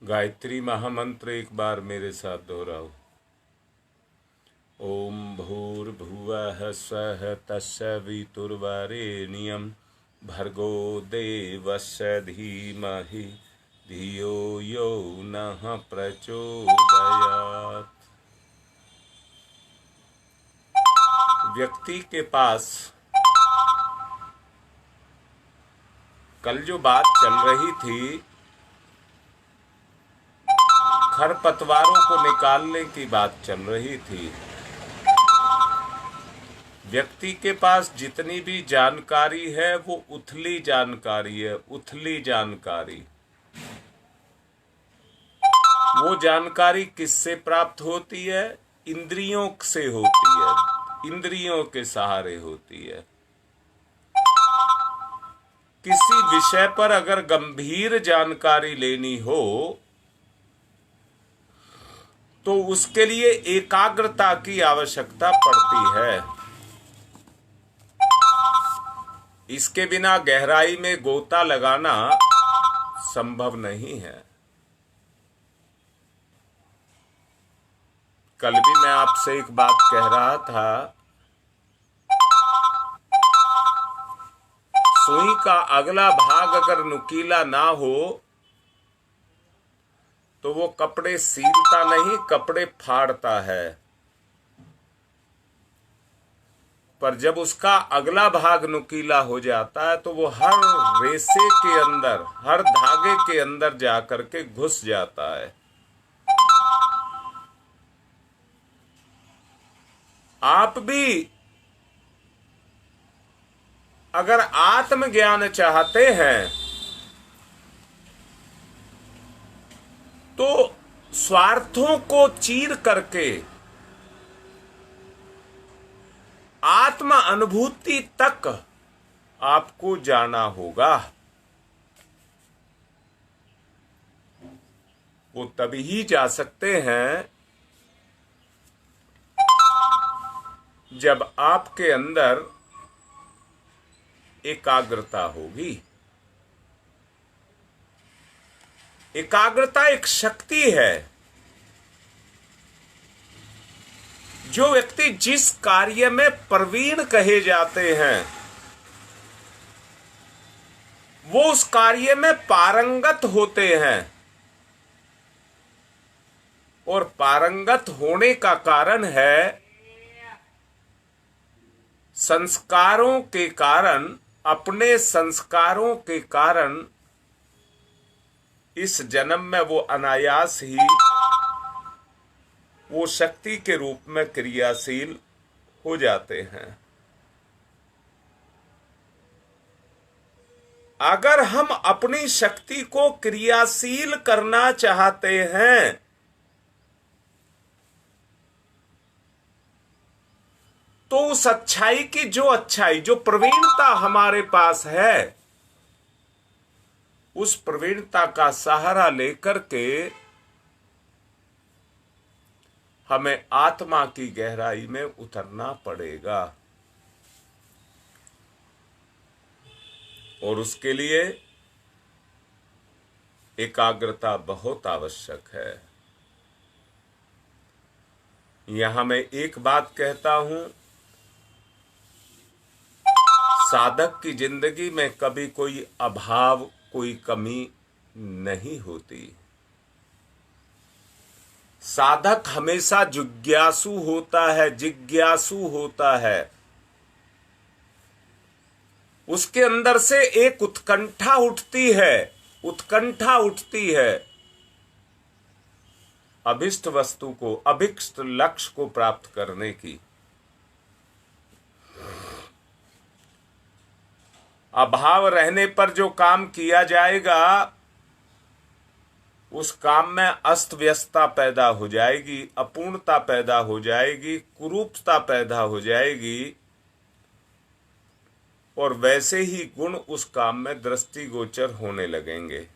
गायत्री महामंत्र एक बार मेरे साथ दोहराओ। ओम भूर्भुवः स्वः तत्सवितुर्वरेण्यं भर्गो देवस्य धीमहि धियो यो नः प्रचोदयात्। व्यक्ति के पास कल जो बात चल रही थी, खरपतवारों को निकालने की बात चल रही थी। व्यक्ति के पास जितनी भी जानकारी है वो उथली जानकारी है, उथली जानकारी। वो जानकारी किससे प्राप्त होती है? इंद्रियों से होती है, इंद्रियों के सहारे होती है। किसी विषय पर अगर गंभीर जानकारी लेनी हो तो उसके लिए एकाग्रता की आवश्यकता पड़ती है। इसके बिना गहराई में गोता लगाना संभव नहीं है। कल भी मैं आपसे एक बात कह रहा था, सुई का अगला भाग अगर नुकीला ना हो तो वो कपड़े सीलता नहीं, कपड़े फाड़ता है। पर जब उसका अगला भाग नुकीला हो जाता है तो वो हर रेशे के अंदर, हर धागे के अंदर जाकर के घुस जाता है। आप भी अगर आत्मज्ञान चाहते हैं तो स्वार्थों को चीर करके आत्म अनुभूति तक आपको जाना होगा। वो तभी ही जा सकते हैं जब आपके अंदर एकाग्रता होगी। एकाग्रता एक शक्ति है। जो व्यक्ति जिस कार्य में प्रवीण कहे जाते हैं वो उस कार्य में पारंगत होते हैं, और पारंगत होने का कारण है संस्कारों के कारण, अपने संस्कारों के कारण इस जन्म में वो अनायास ही वो शक्ति के रूप में क्रियाशील हो जाते हैं। अगर हम अपनी शक्ति को क्रियाशील करना चाहते हैं तो उस अच्छाई की जो प्रवीणता हमारे पास है, उस प्रवीणता का सहारा लेकर के हमें आत्मा की गहराई में उतरना पड़ेगा। और उसके लिए एकाग्रता बहुत आवश्यक है। यहां मैं एक बात कहता हूं, साधक की जिंदगी में कभी कोई अभाव, कोई कमी नहीं होती। साधक हमेशा जिज्ञासु होता है। उसके अंदर से एक उत्कंठा उठती है अभिष्ट वस्तु को, अभिष्ट लक्ष्य को प्राप्त करने की। अभाव रहने पर जो काम किया जाएगा उस काम में अस्त व्यस्तता पैदा हो जाएगी, अपूर्णता पैदा हो जाएगी, कुरूपता पैदा हो जाएगी, और वैसे ही गुण उस काम में दृष्टिगोचर होने लगेंगे।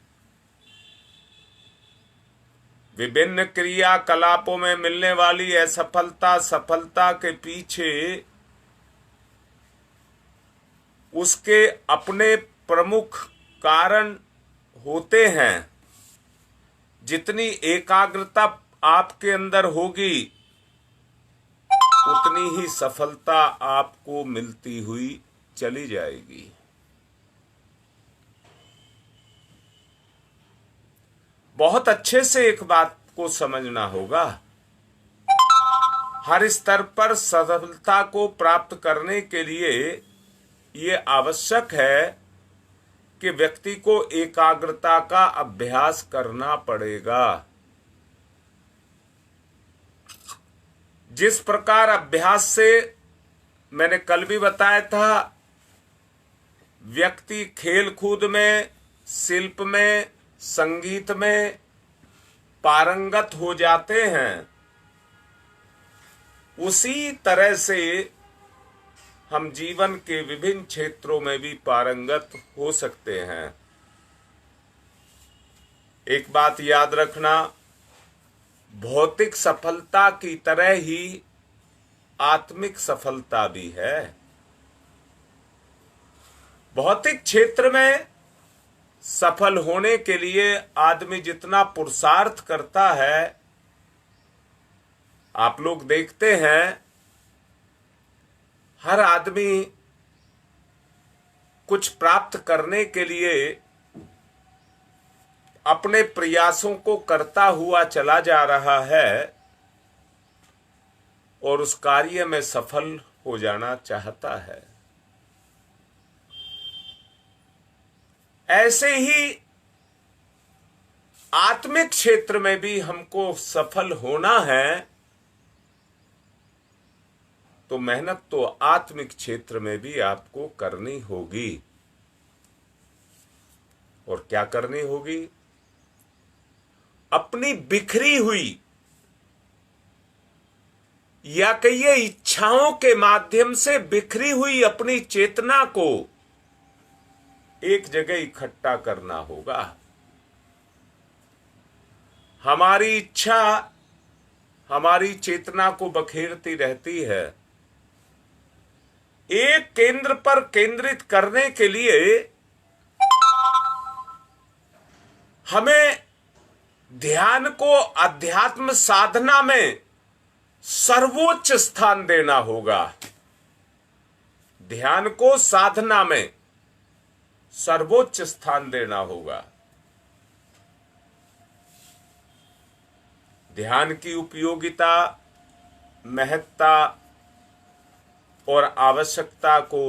विभिन्न क्रियाकलापों में मिलने वाली असफलता, सफलता के पीछे उसके अपने प्रमुख कारण होते हैं। जितनी एकाग्रता आपके अंदर होगी उतनी ही सफलता आपको मिलती हुई चली जाएगी। बहुत अच्छे से एक बात को समझना होगा, हर स्तर पर सफलता को प्राप्त करने के लिए ये आवश्यक है कि व्यक्ति को एकाग्रता का अभ्यास करना पड़ेगा। जिस प्रकार अभ्यास से मैंने कल भी बताया था, व्यक्ति खेल कूद में, शिल्प में, संगीत में पारंगत हो जाते हैं, उसी तरह से हम जीवन के विभिन्न क्षेत्रों में भी पारंगत हो सकते हैं। एक बात याद रखना, भौतिक सफलता की तरह ही आत्मिक सफलता भी है। भौतिक क्षेत्र में सफल होने के लिए आदमी जितना पुरुषार्थ करता है, आप लोग देखते हैं हर आदमी कुछ प्राप्त करने के लिए अपने प्रयासों को करता हुआ चला जा रहा है और उस कार्य में सफल हो जाना चाहता है। ऐसे ही आत्मिक क्षेत्र में भी हमको सफल होना है, तो मेहनत तो आत्मिक क्षेत्र में भी आपको करनी होगी। और क्या करनी होगी? अपनी बिखरी हुई या कहिए इच्छाओं के माध्यम से बिखरी हुई अपनी चेतना को एक जगह इकट्ठा करना होगा। हमारी इच्छा हमारी चेतना को बखेरती रहती है। एक केंद्र पर केंद्रित करने के लिए हमें ध्यान को अध्यात्म साधना में सर्वोच्च स्थान देना होगा। ध्यान को साधना में सर्वोच्च स्थान देना होगा। ध्यान की उपयोगिता, महत्ता और आवश्यकता को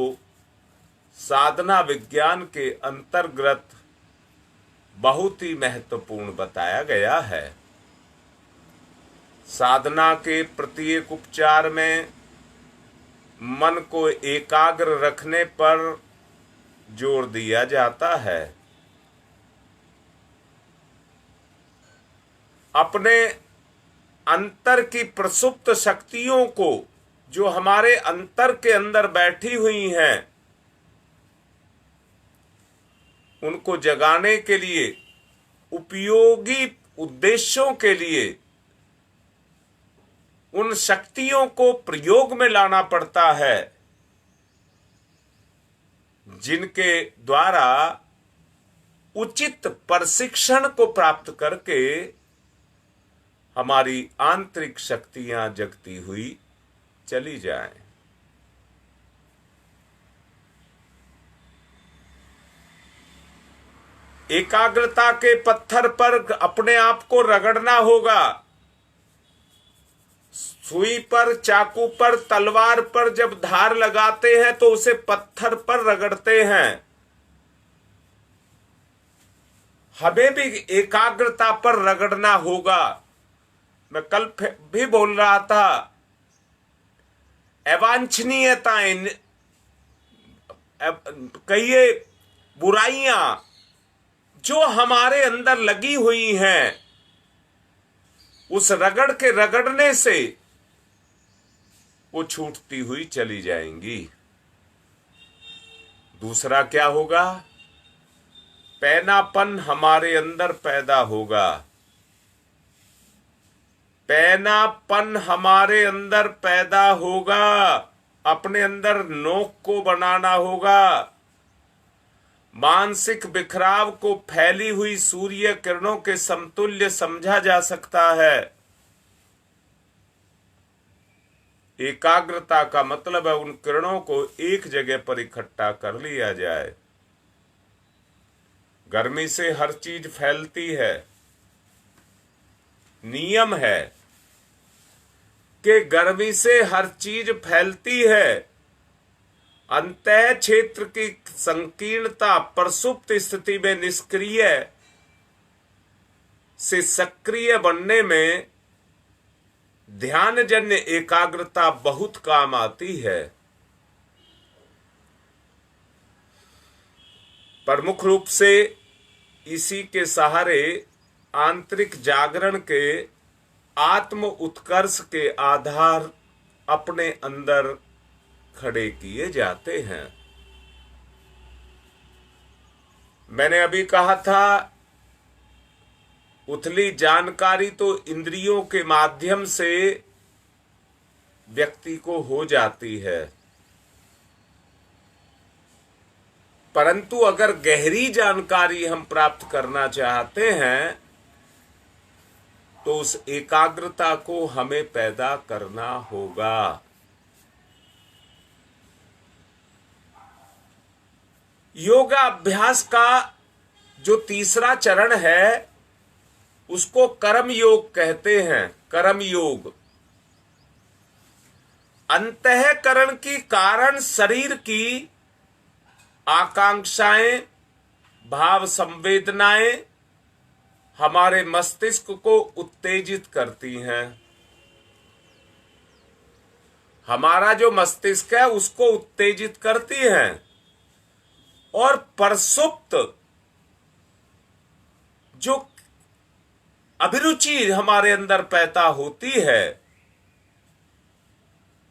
साधना विज्ञान के अंतर्गत बहुत ही महत्वपूर्ण बताया गया है। साधना के प्रत्येक उपचार में मन को एकाग्र रखने पर जोर दिया जाता है। अपने अंतर की प्रसुप्त शक्तियों को, जो हमारे अंतर के अंदर बैठी हुई हैं, उनको जगाने के लिए, उपयोगी उद्देश्यों के लिए उन शक्तियों को प्रयोग में लाना पड़ता है, जिनके द्वारा उचित प्रशिक्षण को प्राप्त करके हमारी आंतरिक शक्तियां जगती हुई चली जाएं। एकाग्रता के पत्थर पर अपने आप को रगड़ना होगा। सुई पर, चाकू पर, तलवार पर जब धार लगाते हैं तो उसे पत्थर पर रगड़ते हैं। हमें भी एकाग्रता पर रगड़ना होगा। मैं कल भी बोल रहा था, अवांछनीयताएं, कहिए बुराइयां जो हमारे अंदर लगी हुई हैं, उस रगड़ के रगड़ने से वो छूटती हुई चली जाएंगी। दूसरा क्या होगा? पैनापन हमारे अंदर पैदा होगा। पैनापन हमारे अंदर पैदा होगा। अपने अंदर नोक को बनाना होगा। मानसिक बिखराव को फैली हुई सूर्य किरणों के समतुल्य समझा जा सकता है। एकाग्रता का मतलब है उन किरणों को एक जगह पर इकट्ठा कर लिया जाए। गर्मी से हर चीज फैलती है। नियम है कि गर्मी से हर चीज फैलती है। अंतः क्षेत्र की संकीर्णता प्रसुप्त स्थिति में निष्क्रिय से सक्रिय बनने में ध्यानजन्य एकाग्रता बहुत काम आती है। प्रमुख रूप से इसी के सहारे आंतरिक जागरण के आत्म उत्कर्ष के आधार अपने अंदर खड़े किए जाते हैं। मैंने अभी कहा था उथली जानकारी तो इंद्रियों के माध्यम से व्यक्ति को हो जाती है, परंतु अगर गहरी जानकारी हम प्राप्त करना चाहते हैं तो उस एकाग्रता को हमें पैदा करना होगा। योगा अभ्यास का जो तीसरा चरण है उसको कर्म योग कहते हैं। कर्म योग अंतःकरण की कारण शरीर की आकांक्षाएं, भाव संवेदनाएं हमारे मस्तिष्क को उत्तेजित करती हैं। हमारा जो मस्तिष्क है उसको उत्तेजित करती हैं और प्रसुप्त जो अभिरुचि हमारे अंदर पैदा होती है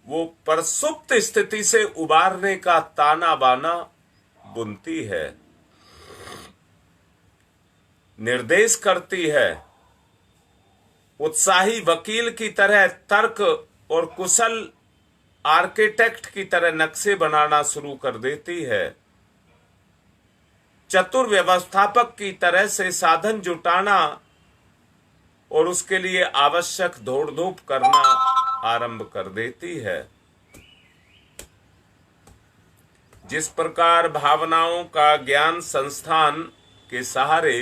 वो प्रसुप्त स्थिति से उबारने का ताना बाना बुनती है, निर्देश करती है। उत्साही वकील की तरह तर्क और कुशल आर्किटेक्ट की तरह नक्शे बनाना शुरू कर देती है। चतुर व्यवस्थापक की तरह से साधन जुटाना और उसके लिए आवश्यक दौड़ धूप करना आरंभ कर देती है। जिस प्रकार भावनाओं का ज्ञान संस्थान के सहारे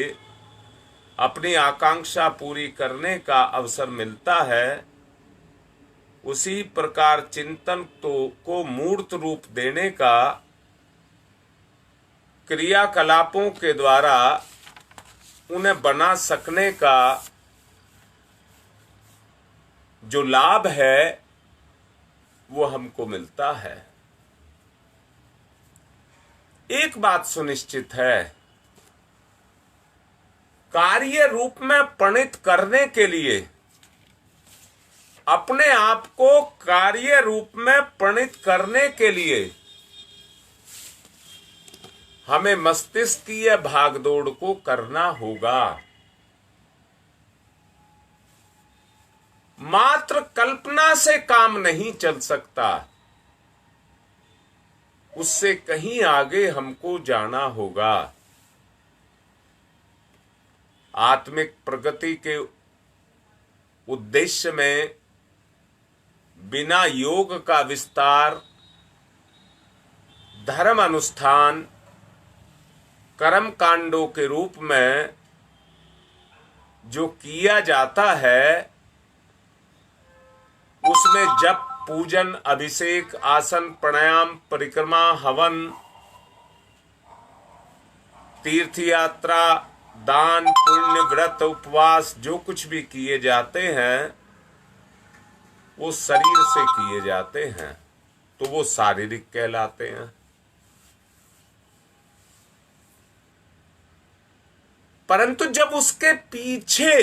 अपनी आकांक्षा पूरी करने का अवसर मिलता है, उसी प्रकार चिंतन को मूर्त रूप देने का क्रियाकलापों के द्वारा उन्हें बना सकने का जो लाभ है वो हमको मिलता है। एक बात सुनिश्चित है, कार्य रूप में परिणित करने के लिए, अपने आप को कार्य रूप में परिणित करने के लिए हमें मस्तिष्कीय भागदौड़ को करना होगा। मात्र कल्पना से काम नहीं चल सकता, उससे कहीं आगे हमको जाना होगा। आत्मिक प्रगति के उद्देश्य में बिना योग का विस्तार, धर्म अनुष्ठान, कर्म कांडों के रूप में जो किया जाता है उसमें जप, पूजन, अभिषेक, आसन, प्राणायाम, परिक्रमा, हवन, तीर्थ यात्रा, दान, पुण्य, व्रत, उपवास जो कुछ भी किए जाते हैं वो शरीर से किए जाते हैं, तो वो शारीरिक कहलाते हैं। परंतु जब उसके पीछे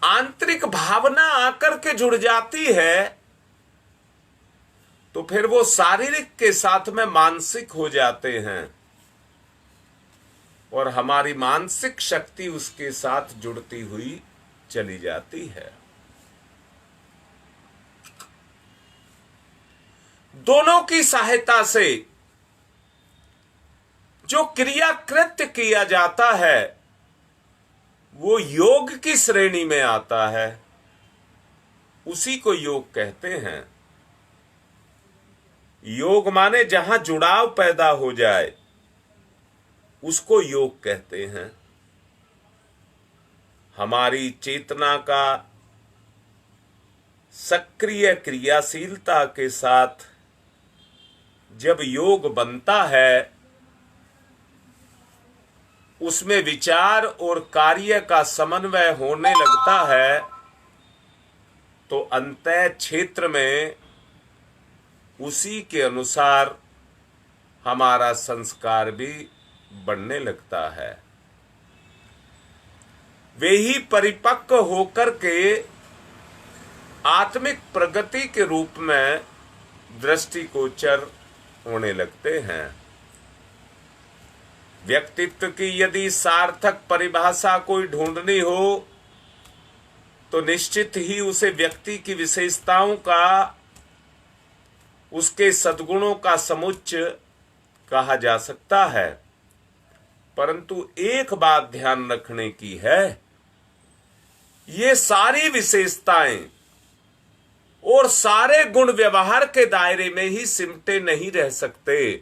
आंतरिक भावना आकर के जुड़ जाती है तो फिर वो शारीरिक के साथ में मानसिक हो जाते हैं और हमारी मानसिक शक्ति उसके साथ जुड़ती हुई चली जाती है। दोनों की सहायता से जो क्रिया कृत्य किया जाता है वो योग की श्रेणी में आता है, उसी को योग कहते हैं। योग माने जहां जुड़ाव पैदा हो जाए उसको योग कहते हैं। हमारी चेतना का सक्रिय क्रियाशीलता के साथ जब योग बनता है, उसमें विचार और कार्य का समन्वय होने लगता है, तो अंतः क्षेत्र में उसी के अनुसार हमारा संस्कार भी बनने लगता है। वे ही परिपक्व होकर के आत्मिक प्रगति के रूप में दृष्टिगोचर होने लगते हैं। व्यक्तित्व की यदि सार्थक परिभाषा कोई ढूंढनी हो तो निश्चित ही उसे व्यक्ति की विशेषताओं का, उसके सद्गुणों का समुच्चय कहा जा सकता है। परंतु एक बात ध्यान रखने की है, ये सारी विशेषताएं और सारे गुण व्यवहार के दायरे में ही सिमटे नहीं रह सकते,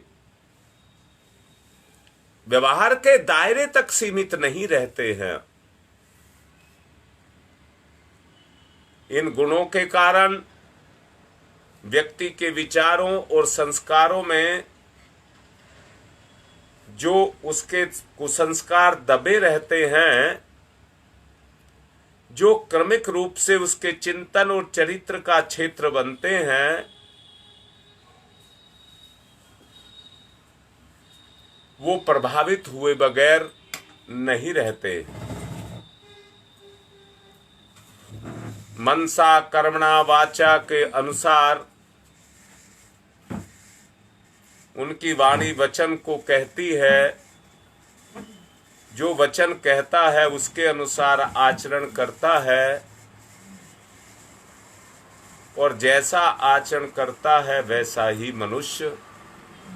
व्यवहार के दायरे तक सीमित नहीं रहते हैं। इन गुणों के कारण व्यक्ति के विचारों और संस्कारों में जो उसके कुसंस्कार दबे रहते हैं, जो क्रमिक रूप से उसके चिंतन और चरित्र का क्षेत्र बनते हैं, वो प्रभावित हुए बगैर नहीं रहते। मनसा कर्मणा वाचा के अनुसार उनकी वाणी वचन को कहती है, जो वचन कहता है उसके अनुसार आचरण करता है, और जैसा आचरण करता है वैसा ही मनुष्य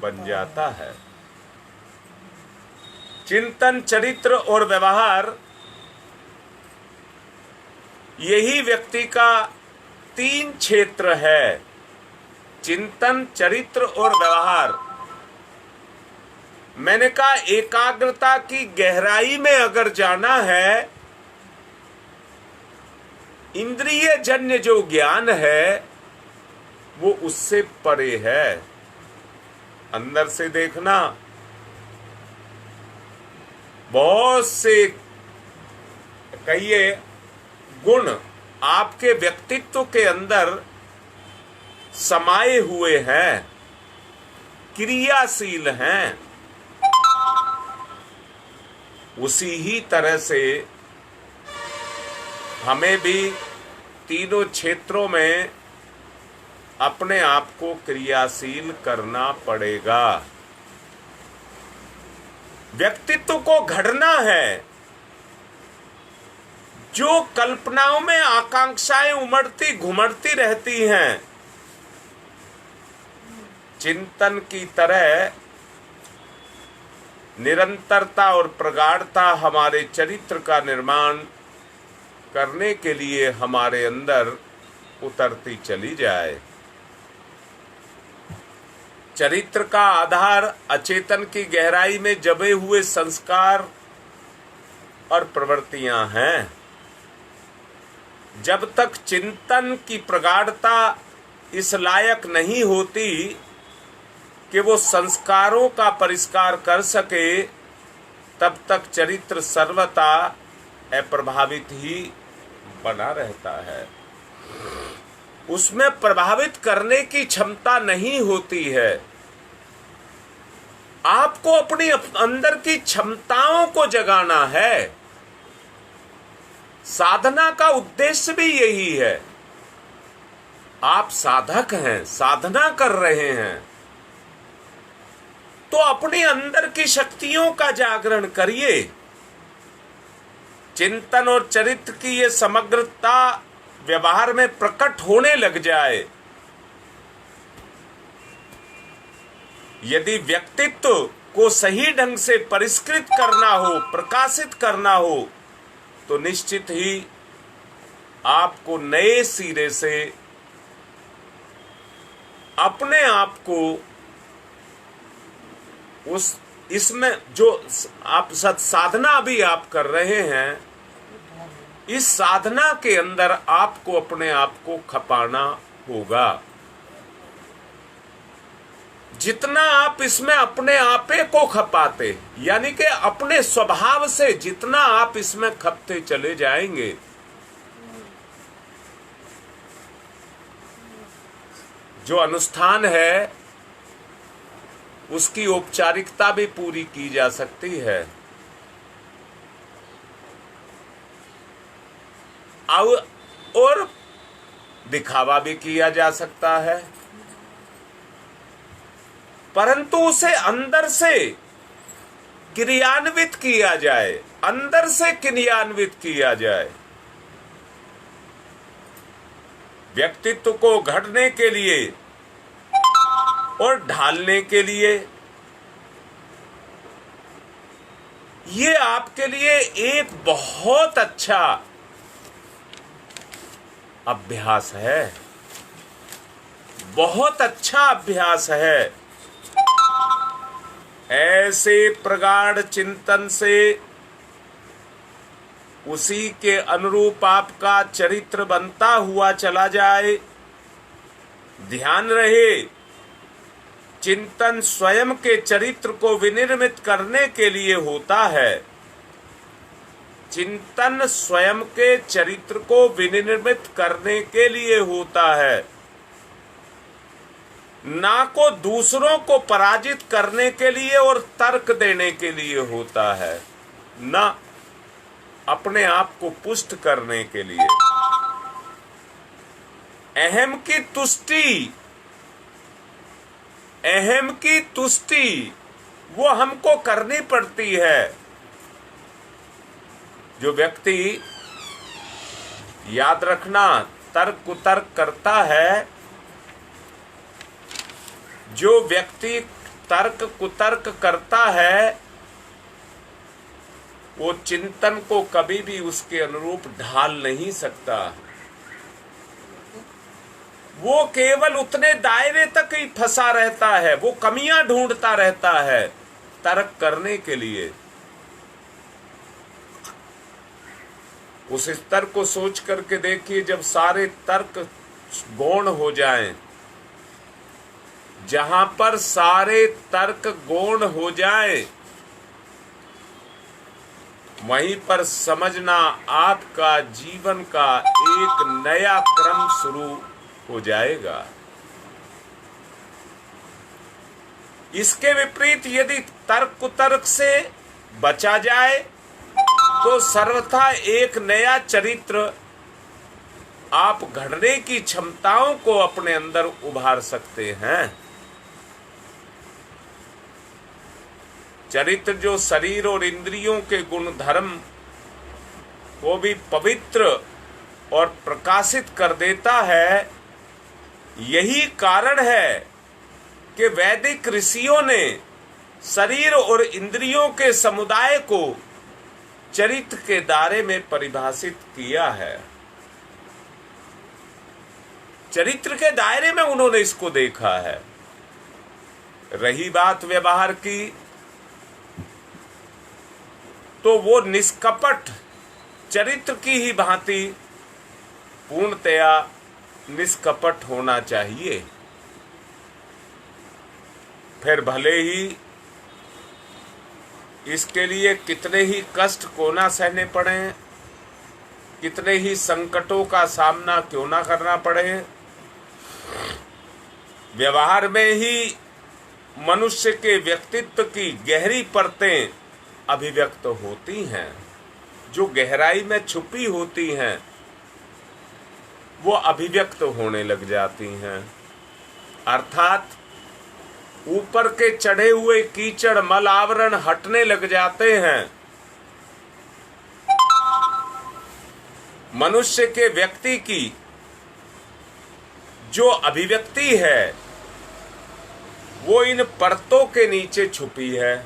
बन जाता है। चिंतन, चरित्र और व्यवहार, यही व्यक्ति का 3 क्षेत्र है। चिंतन, चरित्र और व्यवहार। मैंने कहा एकाग्रता की गहराई में अगर जाना है, इंद्रिय जन्य जो ज्ञान है वो उससे परे है। अंदर से देखना, बहुत से कहिए गुण आपके व्यक्तित्व के अंदर समाये हुए हैं, क्रियाशील हैं। उसी ही तरह से हमें भी तीनों क्षेत्रों में अपने आप को क्रियाशील करना पड़ेगा। व्यक्तित्व को घड़ना है। जो कल्पनाओं में आकांक्षाएं उमड़ती घुमड़ती रहती हैं, चिंतन की तरह निरंतरता और प्रगाढ़ता हमारे चरित्र का निर्माण करने के लिए हमारे अंदर उतरती चली जाए। चरित्र का आधार अचेतन की गहराई में जबे हुए संस्कार और प्रवृत्तियां हैं। जब तक चिंतन की प्रगाढ़ता इस लायक नहीं होती कि वो संस्कारों का परिष्कार कर सके, तब तक चरित्र सर्वथा अप्रभावित ही बना रहता है। उसमें प्रभावित करने की क्षमता नहीं होती है। आपको अपनी अंदर की क्षमताओं को जगाना है। साधना का उद्देश्य भी यही है। आप साधक हैं, साधना कर रहे हैं, तो अपने अंदर की शक्तियों का जागरण करिए। चिंतन और चरित्र की ये समग्रता व्यवहार में प्रकट होने लग जाए। यदि व्यक्तित्व को सही ढंग से परिष्कृत करना हो, प्रकाशित करना हो, तो निश्चित ही आपको नए सिरे से अपने आप को इसमें जो आप साधना अभी आप कर रहे हैं, इस साधना के अंदर आपको अपने आप को खपाना होगा। जितना आप इसमें अपने आपे को खपाते, यानी कि अपने स्वभाव से जितना आप इसमें खपते चले जाएंगे, जो अनुष्ठान है उसकी औपचारिकता भी पूरी की जा सकती है। और दिखावा भी किया जा सकता है, परंतु उसे अंदर से क्रियान्वित किया जाए, अंदर से क्रियान्वित किया जाए। व्यक्तित्व को घड़ने के लिए और ढालने के लिए ये आपके लिए एक बहुत अच्छा अभ्यास है, बहुत अच्छा अभ्यास है। ऐसे प्रगाढ़ चिंतन से उसी के अनुरूप आपका चरित्र बनता हुआ चला जाए। ध्यान रहे, चिंतन स्वयं के चरित्र को विनिर्मित करने के लिए होता है। चिंतन स्वयं के चरित्र को विनिर्मित करने के लिए होता है, ना को दूसरों को पराजित करने के लिए और तर्क देने के लिए होता है, ना अपने आप को पुष्ट करने के लिए। अहम की तुष्टि वो हमको करनी पड़ती है। जो व्यक्ति, याद रखना, तर्क कुतर्क करता है, जो व्यक्ति तर्क कुतर्क करता है, वो चिंतन को कभी भी उसके अनुरूप ढाल नहीं सकता। वो केवल उतने दायरे तक ही फंसा रहता है, वो कमियां ढूंढता रहता है तर्क करने के लिए। उस स्तर को सोच करके देखिए, जब सारे तर्क गौण हो जाएं, जहां पर सारे तर्क गौण हो जाएं, वहीं पर समझना आपका जीवन का एक नया क्रम शुरू हो जाएगा। इसके विपरीत यदि तर्क कुतर्क से बचा जाए तो सर्वथा एक नया चरित्र आप घड़ने की क्षमताओं को अपने अंदर उभार सकते हैं। चरित्र जो शरीर और इंद्रियों के गुण धर्म को भी पवित्र और प्रकाशित कर देता है। यही कारण है कि वैदिक ऋषियों ने शरीर और इंद्रियों के समुदाय को चरित्र के दायरे में परिभाषित किया है। चरित्र के दायरे में उन्होंने इसको देखा है। रही बात व्यवहार की, तो वो निष्कपट चरित्र की ही भांति पूर्णतया निष्कपट होना चाहिए। फिर भले ही इसके लिए कितने ही कष्ट को ना सहने पड़े, कितने ही संकटों का सामना क्यों ना करना पड़े, व्यवहार में ही मनुष्य के व्यक्तित्व की गहरी परतें अभिव्यक्त होती हैं। जो गहराई में छुपी होती हैं वो अभिव्यक्त होने लग जाती हैं। अर्थात ऊपर के चढ़े हुए कीचड़ मल आवरण हटने लग जाते हैं। मनुष्य के व्यक्ति की जो अभिव्यक्ति है वो इन परतों के नीचे छुपी है।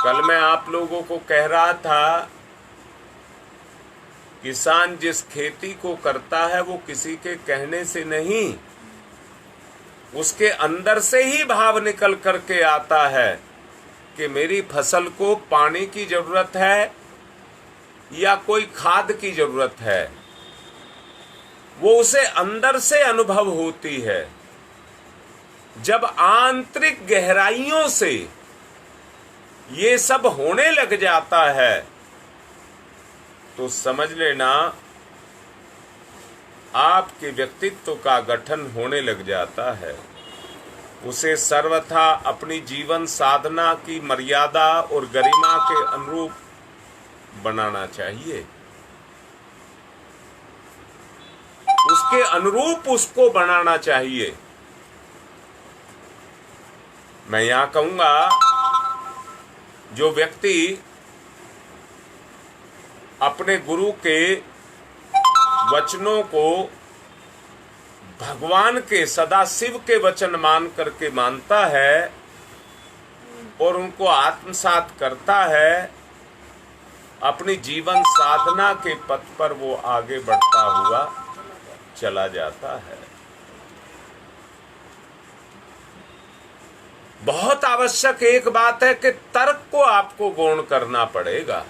कल मैं आप लोगों को कह रहा था, किसान जिस खेती को करता है वो किसी के कहने से नहीं, उसके अंदर से ही भाव निकल करके आता है कि मेरी फसल को पानी की जरूरत है या कोई खाद की जरूरत है। वो उसे अंदर से अनुभव होती है। जब आंतरिक गहराइयों से ये सब होने लग जाता है तो समझ लेना आपके व्यक्तित्व का गठन होने लग जाता है। उसे सर्वथा अपनी जीवन साधना की मर्यादा और गरिमा के अनुरूप बनाना चाहिए। उसके अनुरूप उसको बनाना चाहिए। मैं यहां कहूंगा, जो व्यक्ति अपने गुरु के वचनों को भगवान के, सदा शिव के वचन मान करके मानता है और उनको आत्मसात करता है, अपनी जीवन साधना के पथ पर वो आगे बढ़ता हुआ चला जाता है। बहुत आवश्यक एक बात है कि तर्क को आपको गौण करना पड़ेगा।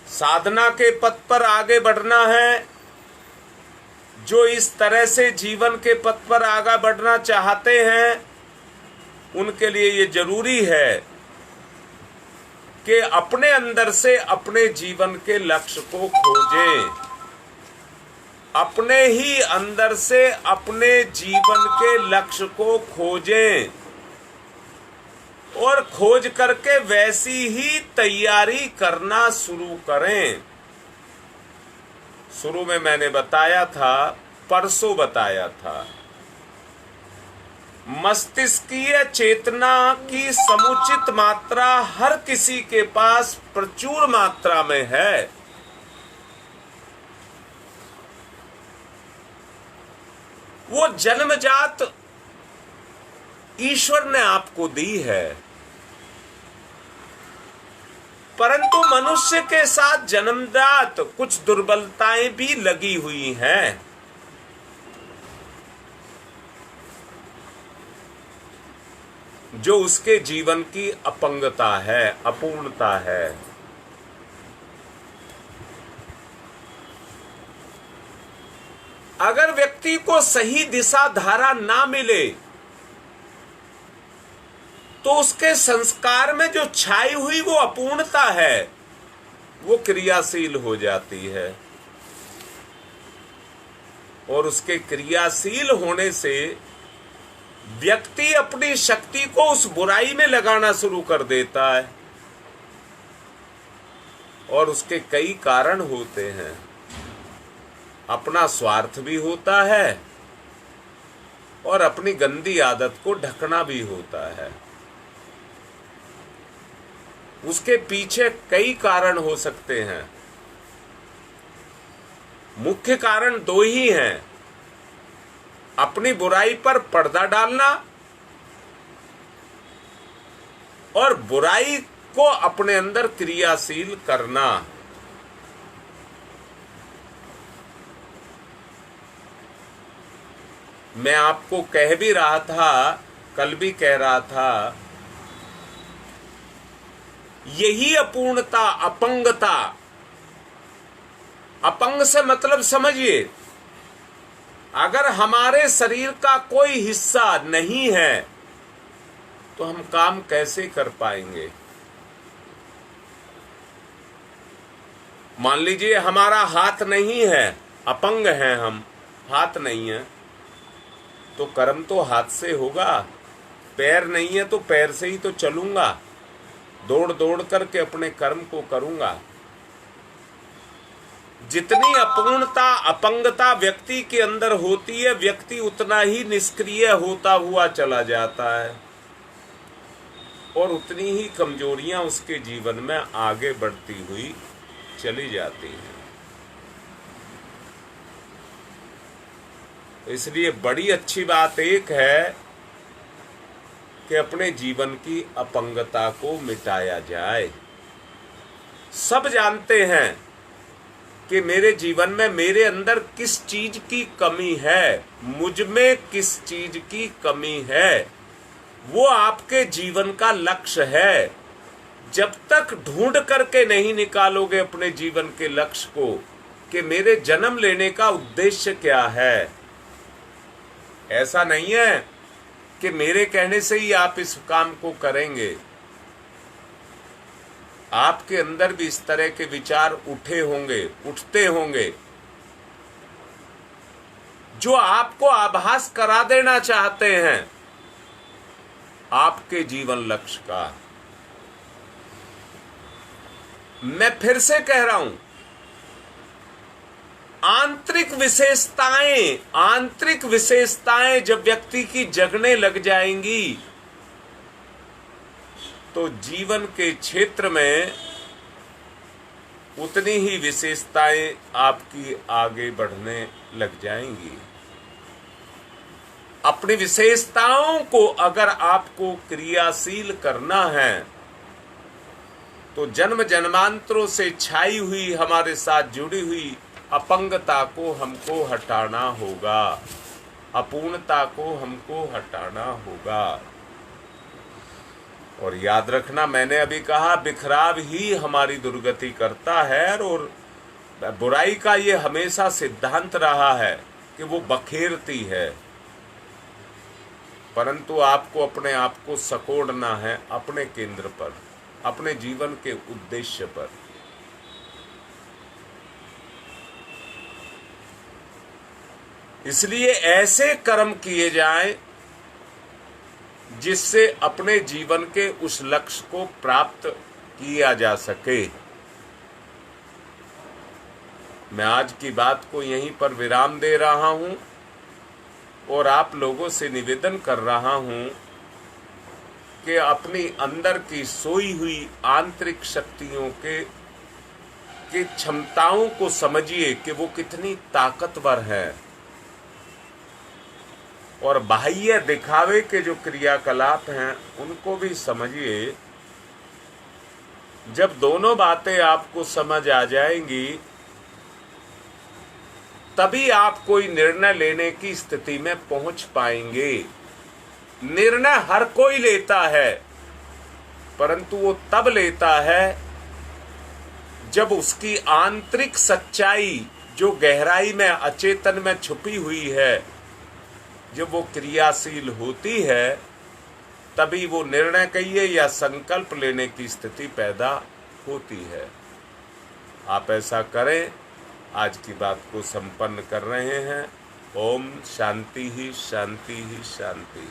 साधना के पथ पर आगे बढ़ना है। जो इस तरह से जीवन के पथ पर आगे बढ़ना चाहते हैं, उनके लिए ये जरूरी है कि अपने अंदर से अपने जीवन के लक्ष्य को खोजें। अपने ही अंदर से अपने जीवन के लक्ष्य को खोजें और खोज करके वैसी ही तैयारी करना शुरू करें। शुरू में मैंने बताया था, परसों बताया था, मस्तिष्कीय चेतना की समुचित मात्रा हर किसी के पास प्रचुर मात्रा में है। वो जन्मजात ईश्वर ने आपको दी है, परंतु मनुष्य के साथ जन्मजात कुछ दुर्बलताएं भी लगी हुई हैं। जो उसके जीवन की अपंगता है, अपूर्णता है। अगर व्यक्ति को सही दिशा धारा ना मिले तो उसके संस्कार में जो छाई हुई वो अपूर्णता है, वो क्रियाशील हो जाती है और उसके क्रियाशील होने से व्यक्ति अपनी शक्ति को उस बुराई में लगाना शुरू कर देता है और उसके कई कारण होते हैं। अपना स्वार्थ भी होता है और अपनी गंदी आदत को ढकना भी होता है। उसके पीछे कई कारण हो सकते हैं। मुख्य कारण दो ही हैं, अपनी बुराई पर पर्दा डालना और बुराई को अपने अंदर क्रियाशील करना। मैं आपको कह भी रहा था, कल भी कह रहा था, यही अपूर्णता, अपंगता, अपंग से मतलब समझिए, अगर हमारे शरीर का कोई हिस्सा नहीं है तो हम काम कैसे कर पाएंगे। मान लीजिए हमारा हाथ नहीं है, अपंग हैं हम, हाथ नहीं है तो कर्म तो हाथ से होगा। पैर नहीं है तो पैर से ही तो चलूंगा, दौड़ दौड़ करके अपने कर्म को करूंगा। जितनी अपूर्णता, अपंगता व्यक्ति के अंदर होती है, व्यक्ति उतना ही निष्क्रिय होता हुआ चला जाता है और उतनी ही कमजोरियां उसके जीवन में आगे बढ़ती हुई चली जाती हैं। इसलिए बड़ी अच्छी बात एक है कि अपने जीवन की अपंगता को मिटाया जाए। सब जानते हैं कि मेरे जीवन में मेरे अंदर किस चीज की कमी है, मुझ में किस चीज की कमी है, वो आपके जीवन का लक्ष्य है। जब तक ढूंढ करके नहीं निकालोगे अपने जीवन के लक्ष्य को कि मेरे जन्म लेने का उद्देश्य क्या है, ऐसा नहीं है कि मेरे कहने से ही आप इस काम को करेंगे। आपके अंदर भी इस तरह के विचार उठते होंगे जो आपको आभास करा देना चाहते हैं आपके जीवन लक्ष्य का। मैं फिर से कह रहा हूं, आंतरिक विशेषताएं जब व्यक्ति की जगने लग जाएंगी तो जीवन के क्षेत्र में उतनी ही विशेषताएं आपकी आगे बढ़ने लग जाएंगी। अपनी विशेषताओं को अगर आपको क्रियाशील करना है तो जन्म जन्मांतरों से छाई हुई हमारे साथ जुड़ी हुई अपंगता को हमको हटाना होगा, अपूर्णता को हमको हटाना होगा। और याद रखना, मैंने अभी कहा बिखराव ही हमारी दुर्गति करता है, और बुराई का ये हमेशा सिद्धांत रहा है कि वो बखेरती है। परंतु आपको अपने आप को सकोड़ना है अपने केंद्र पर, अपने जीवन के उद्देश्य पर। इसलिए ऐसे कर्म किए जाएं जिससे अपने जीवन के उस लक्ष्य को प्राप्त किया जा सके। मैं आज की बात को यहीं पर विराम दे रहा हूं और आप लोगों से निवेदन कर रहा हूं कि अपनी अंदर की सोई हुई आंतरिक शक्तियों के क्षमताओं को समझिए कि वो कितनी ताकतवर है, और बाह्य दिखावे के जो क्रियाकलाप हैं उनको भी समझिए। जब दोनों बातें आपको समझ आ जाएंगी तभी आप कोई निर्णय लेने की स्थिति में पहुंच पाएंगे। निर्णय हर कोई लेता है, परंतु वो तब लेता है जब उसकी आंतरिक सच्चाई जो गहराई में अचेतन में छुपी हुई है, जब वो क्रियाशील होती है, तभी वो निर्णय कहिए या संकल्प लेने की स्थिति पैदा होती है। आप ऐसा करें। आज की बात को संपन्न कर रहे हैं। ओम शांति ही शांति ही शांति।